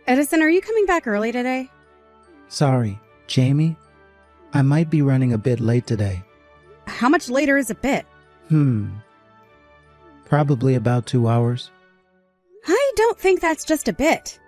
Edison, are you coming back early today? Sorry, Jamie? I might be running a bit late today. How much later is a bit? Probably about 2 hours. I don't think that's just a bit.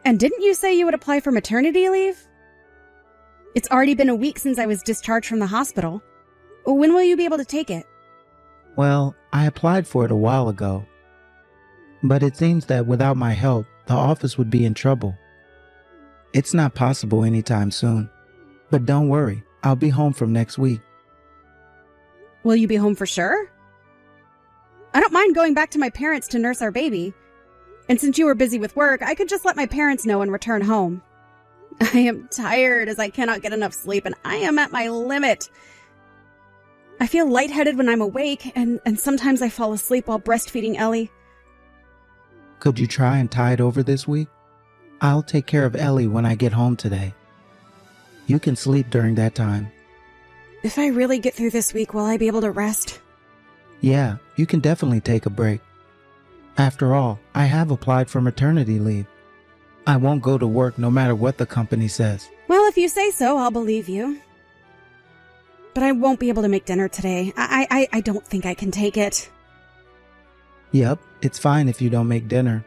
And didn't you say you would apply for maternity leave? It's already been a week since I was discharged from the hospital. When will you be able to take it? Well, I applied for it a while ago. But it seems that without my help, the office would be in trouble. It's not possible anytime soon. But don't worry, I'll be home from next week. Will you be home for sure? I don't mind going back to my parents to nurse our baby. And since you were busy with work, I could just let my parents know and return home. I am tired as I cannot get enough sleep and I am at my limit. I feel lightheaded when I'm awake and sometimes I fall asleep while breastfeeding Ellie. Could you try and tide over this week? I'll take care of Ellie when I get home today. You can sleep during that time. If I really get through this week, will I be able to rest? Yeah, you can definitely take a break. After all, I have applied for maternity leave. I won't go to work no matter what the company says. Well, if you say so, I'll believe you. But I won't be able to make dinner today. I don't think I can take it. Yep, it's fine if you don't make dinner.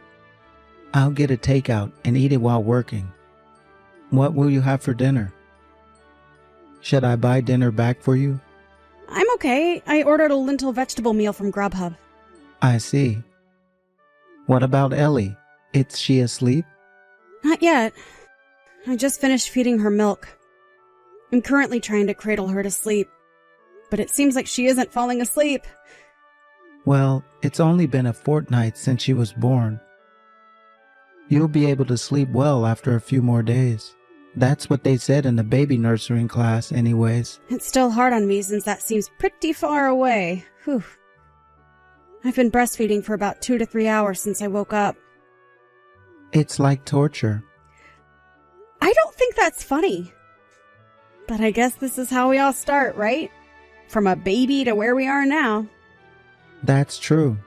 I'll get a takeout and eat it while working. What will you have for dinner? Should I buy dinner back for you? I'm okay. I ordered a lentil vegetable meal from Grubhub. I see. What about Ellie? Is she asleep? Not yet. I just finished feeding her milk. I'm currently trying to cradle her to sleep, but it seems like she isn't falling asleep. Well, it's only been a fortnight since she was born. You'll be able to sleep well after a few more days. That's what they said in the baby nurturing class anyways. It's still hard on me since that seems pretty far away. Whew. I've been breastfeeding for about 2 to 3 hours since I woke up. It's like torture. I don't think that's funny. But I guess this is how we all start, right? From a baby to where we are now. That's true.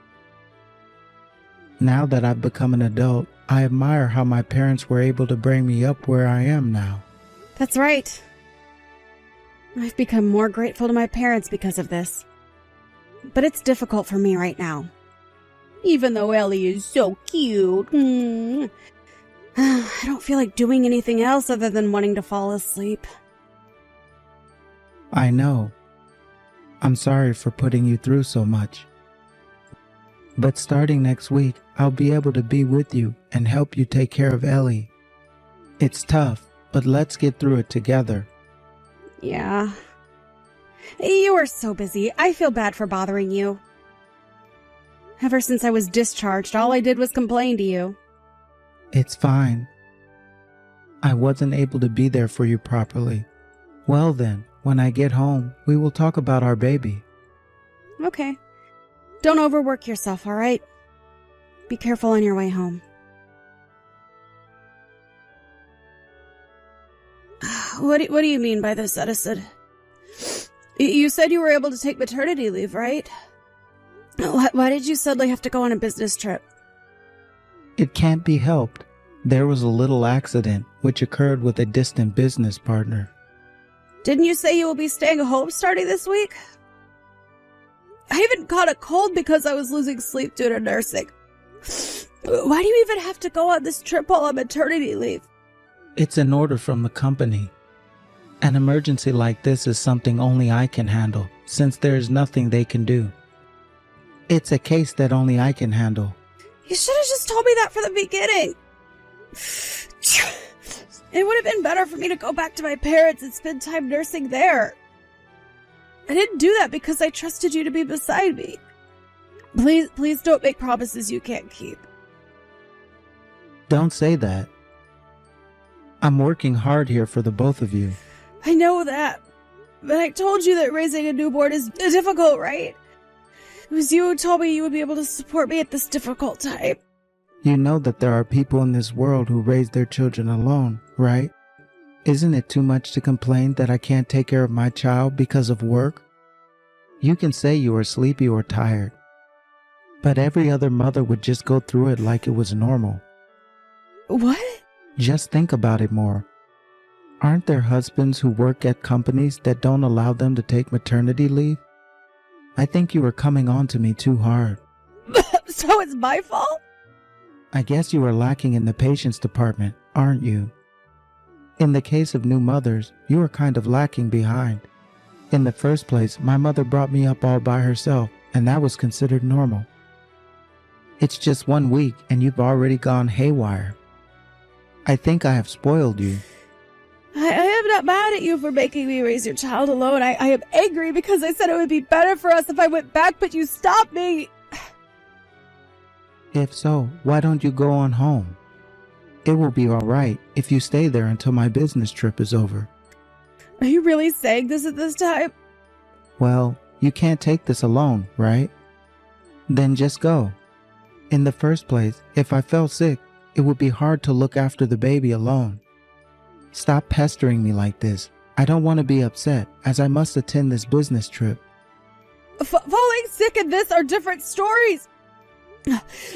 Now that I've become an adult, I admire how my parents were able to bring me up where I am now. That's right. I've become more grateful to my parents because of this. But it's difficult for me right now. Even though Ellie is so cute. I don't feel like doing anything else other than wanting to fall asleep. I know. I'm sorry for putting you through so much. But starting next week, I'll be able to be with you and help you take care of Ellie. It's tough, but let's get through it together. Yeah. You are so busy. I feel bad for bothering you. Ever since I was discharged, all I did was complain to you. It's fine. I wasn't able to be there for you properly. Well then, when I get home, we will talk about our baby. Okay. Don't overwork yourself, all right? Be careful on your way home. What do you mean by this, Edison? You said you were able to take maternity leave, right? Why did you suddenly have to go on a business trip? It can't be helped. There was a little accident which occurred with a distant business partner. Didn't you say you will be staying home starting this week? I even caught a cold because I was losing sleep due to nursing. Why do you even have to go on this trip while on maternity leave? It's an order from the company. An emergency like this is something only I can handle, since there is nothing they can do. It's a case that only I can handle. You should have just told me that from the beginning. It would have been better for me to go back to my parents and spend time nursing there. I didn't do that because I trusted you to be beside me. Please don't make promises you can't keep. Don't say that. I'm working hard here for the both of you. I know that, but I told you that raising a newborn is difficult, right? It was you who told me you would be able to support me at this difficult time. You know that there are people in this world who raise their children alone, right? Isn't it too much to complain that I can't take care of my child because of work? You can say you are sleepy or tired, but every other mother would just go through it like it was normal. What? Just think about it more. Aren't there husbands who work at companies that don't allow them to take maternity leave? I think you were coming on to me too hard. So it's my fault? I guess you are lacking in the patience department, aren't you? In the case of new mothers, you are kind of lacking behind. In the first place, my mother brought me up all by herself, and that was considered normal. It's just 1 week, and you've already gone haywire. I think I have spoiled you. I am not mad at you for making me raise your child alone. I am angry because I said it would be better for us if I went back, but you stopped me. If so, why don't you go on home? It will be all right if you stay there until my business trip is over. Are you really saying this at this time? Well, you can't take this alone, right? Then just go. In the first place, if I fell sick, it would be hard to look after the baby alone. Stop pestering me like this. I don't want to be upset, as I must attend this business trip. Falling sick and this are different stories.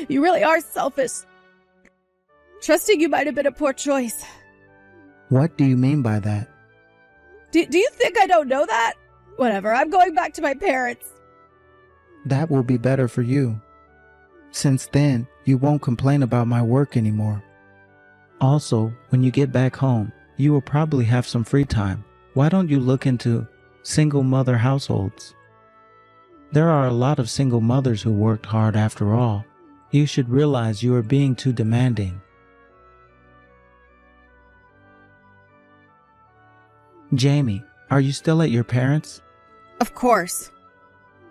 You really are selfish. Trusting you might have been a poor choice. What do you mean by that? Do you think I don't know that? Whatever, I'm going back to my parents. That will be better for you. Since then, you won't complain about my work anymore. Also, when you get back home, you will probably have some free time. Why don't you look into single mother households? There are a lot of single mothers who worked hard after all. You should realize you are being too demanding. Jamie, are you still at your parents'? Of course.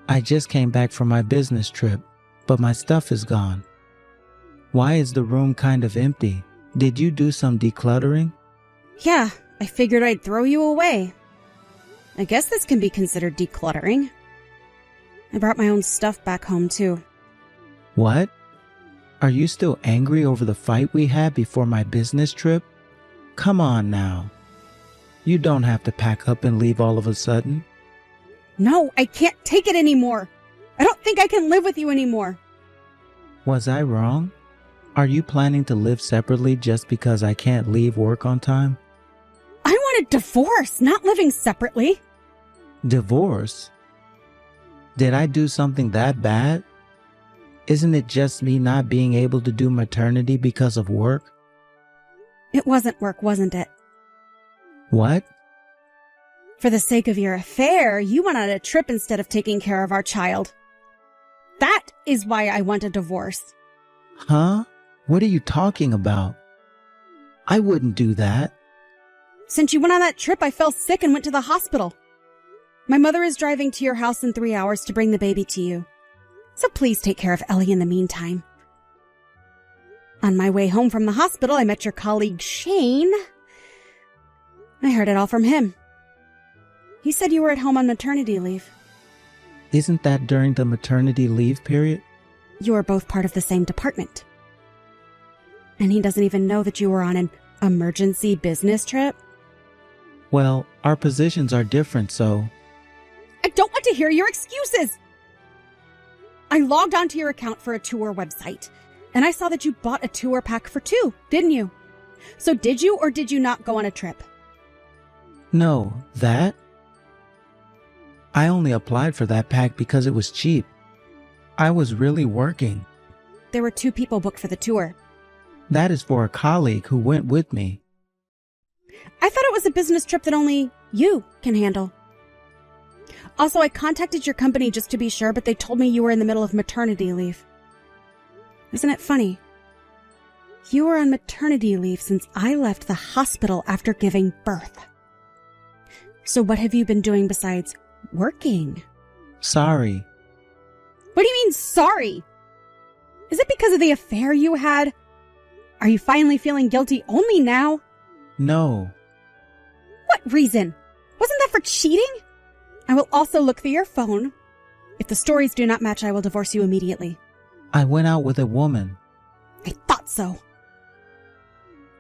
I just came back from my business trip, but my stuff is gone. Why is the room kind of empty? Did you do some decluttering? Yeah, I figured I'd throw you away. I guess this can be considered decluttering. I brought my own stuff back home too. What? Are you still angry over the fight we had before my business trip? Come on now. You don't have to pack up and leave all of a sudden. No, I can't take it anymore. I don't think I can live with you anymore. Was I wrong? Are you planning to live separately just because I can't leave work on time? I want a divorce, not living separately. Divorce? Did I do something that bad? Isn't it just me not being able to do maternity because of work? It wasn't work, wasn't it? What? For the sake of your affair, you went on a trip instead of taking care of our child. That is why I want a divorce. Huh? What are you talking about? I wouldn't do that. Since you went on that trip, I fell sick and went to the hospital. My mother is driving to your house in 3 hours to bring the baby to you. So please take care of Ellie in the meantime. On my way home from the hospital, I met your colleague Shane. I heard it all from him. He said you were at home on maternity leave. Isn't that during the maternity leave period? You are both part of the same department. And he doesn't even know that you were on an emergency business trip? Well, our positions are different, so... I don't want to hear your excuses! I logged onto your account for a tour website, and I saw that you bought a tour pack for 2, didn't you? So did you or did you not go on a trip? No, that? I only applied for that pack because it was cheap. I was really working. There were 2 people booked for the tour. That is for a colleague who went with me. I thought it was a business trip that only you can handle. Also, I contacted your company just to be sure, but they told me you were in the middle of maternity leave. Isn't it funny? You were on maternity leave since I left the hospital after giving birth. So what have you been doing besides working? Sorry. What do you mean, sorry? Is it because of the affair you had? Are you finally feeling guilty only now? No. What reason? Wasn't that for cheating? I will also look through your phone. If the stories do not match, I will divorce you immediately. I went out with a woman. I thought so.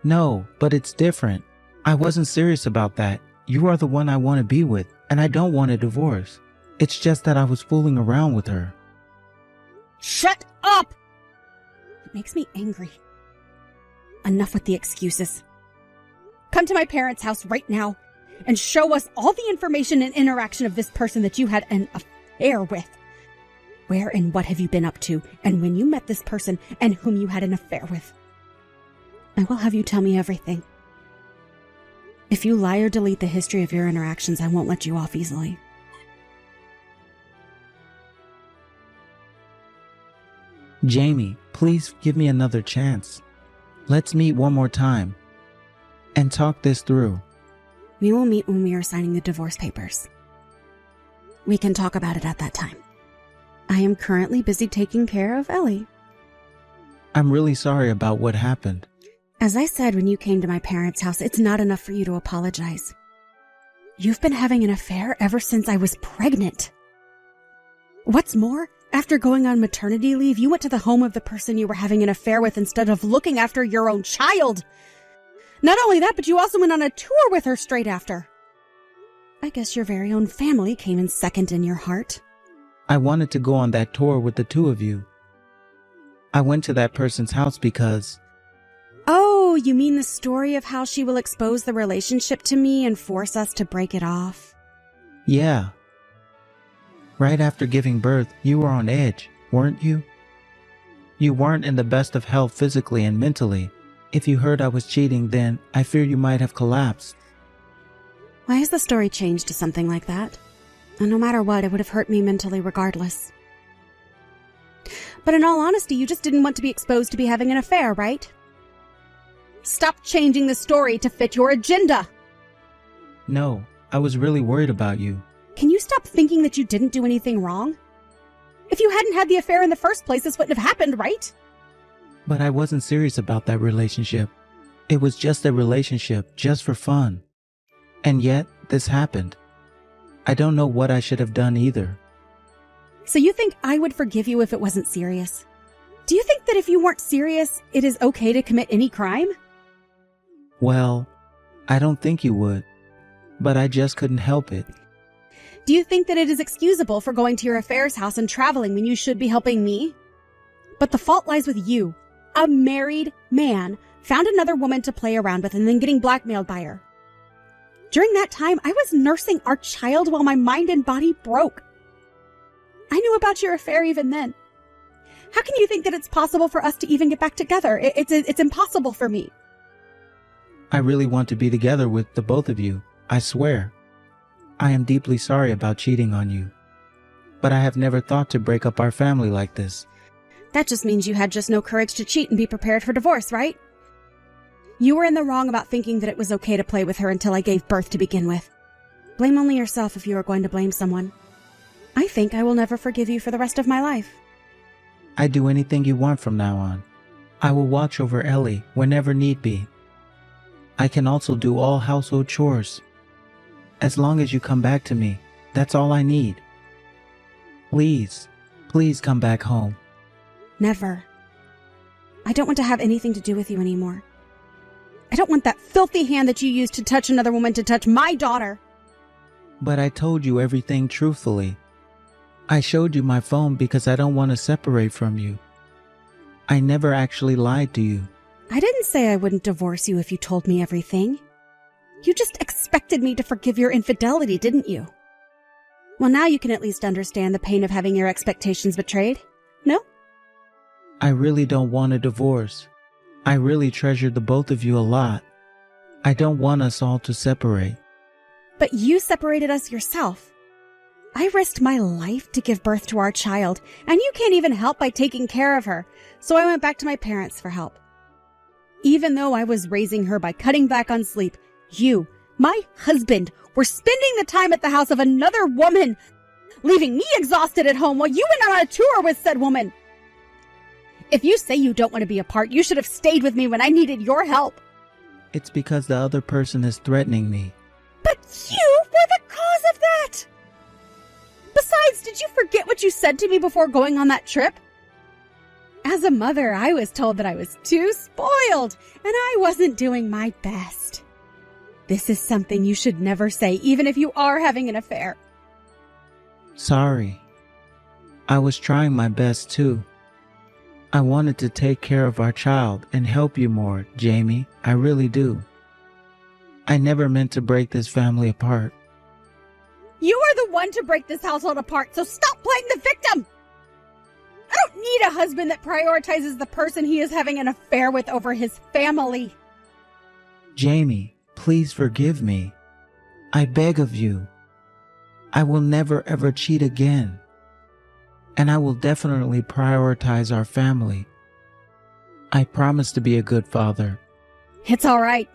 No, but it's different. I wasn't serious about that. You are the one I want to be with, and I don't want a divorce. It's just that I was fooling around with her. Shut up! It makes me angry. Enough with the excuses. Come to my parents' house right now and show us all the information and interaction of this person that you had an affair with. Where and what have you been up to, and when you met this person and whom you had an affair with? I will have you tell me everything. If you lie or delete the history of your interactions, I won't let you off easily. Jamie, please give me another chance. Let's meet one more time and talk this through. We will meet when we are signing the divorce papers. We can talk about it at that time. I am currently busy taking care of Ellie. I'm really sorry about what happened. As I said when you came to my parents' house, it's not enough for you to apologize. You've been having an affair ever since I was pregnant. What's more, after going on maternity leave, you went to the home of the person you were having an affair with instead of looking after your own child. Not only that, but you also went on a tour with her straight after. I guess your very own family came in second in your heart. I wanted to go on that tour with the two of you. I went to that person's house because... Oh, you mean the story of how she will expose the relationship to me and force us to break it off? Yeah. Right after giving birth, you were on edge, weren't you? You weren't in the best of health physically and mentally. If you heard I was cheating, then I fear you might have collapsed. Why has the story changed to something like that? And no matter what, it would have hurt me mentally regardless. But in all honesty, you just didn't want to be exposed to be having an affair, right? Stop changing the story to fit your agenda. No, I was really worried about you. Can you stop thinking that you didn't do anything wrong? If you hadn't had the affair in the first place, this wouldn't have happened, right? But I wasn't serious about that relationship. It was just a relationship, just for fun. And yet, this happened. I don't know what I should have done either. So you think I would forgive you if it wasn't serious? Do you think that if you weren't serious, it is okay to commit any crime? Well, I don't think you would, but I just couldn't help it. Do you think that it is excusable for going to your affairs house and traveling when you should be helping me? But the fault lies with you. A married man found another woman to play around with and then getting blackmailed by her. During that time, I was nursing our child while my mind and body broke. I knew about your affair even then. How can you think that it's possible for us to even get back together? It's impossible for me. I really want to be together with the both of you, I swear. I am deeply sorry about cheating on you, but I have never thought to break up our family like this. That just means you had just no courage to cheat and be prepared for divorce, right? You were in the wrong about thinking that it was okay to play with her until I gave birth to begin with. Blame only yourself if you are going to blame someone. I think I will never forgive you for the rest of my life. I'd do anything you want from now on. I will watch over Ellie whenever need be. I can also do all household chores. As long as you come back to me, that's all I need. Please, please come back home. Never. I don't want to have anything to do with you anymore. I don't want that filthy hand that you used to touch another woman to touch my daughter. But I told you everything truthfully. I showed you my phone because I don't want to separate from you. I never actually lied to you. I didn't say I wouldn't divorce you if you told me everything. You just expected me to forgive your infidelity, didn't you? Well, now you can at least understand the pain of having your expectations betrayed, no? I really don't want a divorce. I really treasure the both of you a lot. I don't want us all to separate. But you separated us yourself. I risked my life to give birth to our child, and you can't even help by taking care of her, so I went back to my parents for help. Even though I was raising her by cutting back on sleep, you, my husband, were spending the time at the house of another woman, leaving me exhausted at home while you went on a tour with said woman. If you say you don't want to be apart, you should have stayed with me when I needed your help. It's because the other person is threatening me. But you were the cause of that! Besides, did you forget what you said to me before going on that trip? As a mother, I was told that I was too spoiled, and I wasn't doing my best. This is something you should never say, even if you are having an affair. Sorry. I was trying my best too. I wanted to take care of our child and help you more, Jamie. I really do. I never meant to break this family apart. You are the one to break this household apart, so stop playing the victim! I don't need a husband that prioritizes the person he is having an affair with over his family. Jamie, please forgive me. I beg of you. I will never ever cheat again. And I will definitely prioritize our family. I promise to be a good father. It's all right.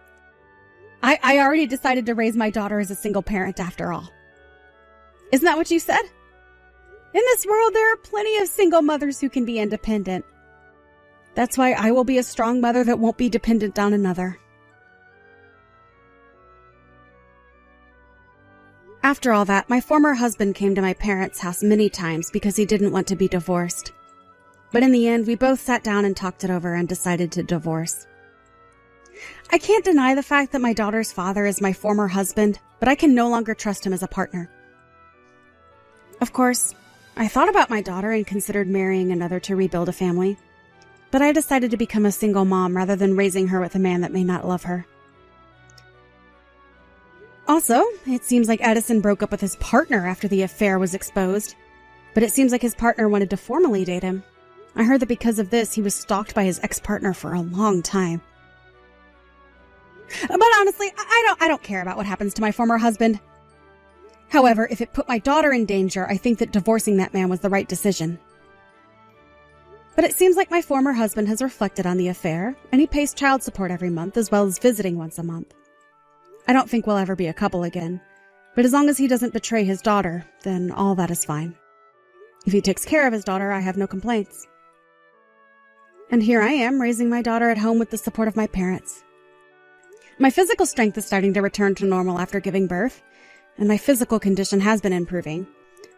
I already decided to raise my daughter as a single parent after all. Isn't that what you said? In this world, there are plenty of single mothers who can be independent. That's why I will be a strong mother that won't be dependent on another. After all that, my former husband came to my parents' house many times because he didn't want to be divorced. But in the end, we both sat down and talked it over and decided to divorce. I can't deny the fact that my daughter's father is my former husband, but I can no longer trust him as a partner. Of course, I thought about my daughter and considered marrying another to rebuild a family, but I decided to become a single mom rather than raising her with a man that may not love her. Also, it seems like Edison broke up with his partner after the affair was exposed, but it seems like his partner wanted to formally date him. I heard that because of this, he was stalked by his ex-partner for a long time. But honestly, I don't care about what happens to my former husband. However, if it put my daughter in danger, I think that divorcing that man was the right decision. But it seems like my former husband has reflected on the affair, and he pays child support every month as well as visiting once a month. I don't think we'll ever be a couple again, but as long as he doesn't betray his daughter, then all that is fine. If he takes care of his daughter, I have no complaints. And here I am, raising my daughter at home with the support of my parents. My physical strength is starting to return to normal after giving birth, and my physical condition has been improving.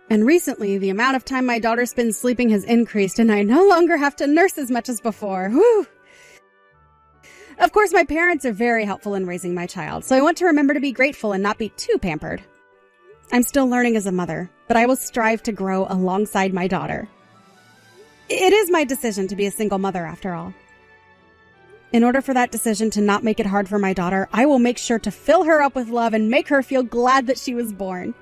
And recently, the amount of time my daughter spends sleeping has increased, and I no longer have to nurse as much as before. Whew! Of course, my parents are very helpful in raising my child, so I want to remember to be grateful and not be too pampered. I'm still learning as a mother, but I will strive to grow alongside my daughter. It is my decision to be a single mother, after all. In order for that decision to not make it hard for my daughter, I will make sure to fill her up with love and make her feel glad that she was born.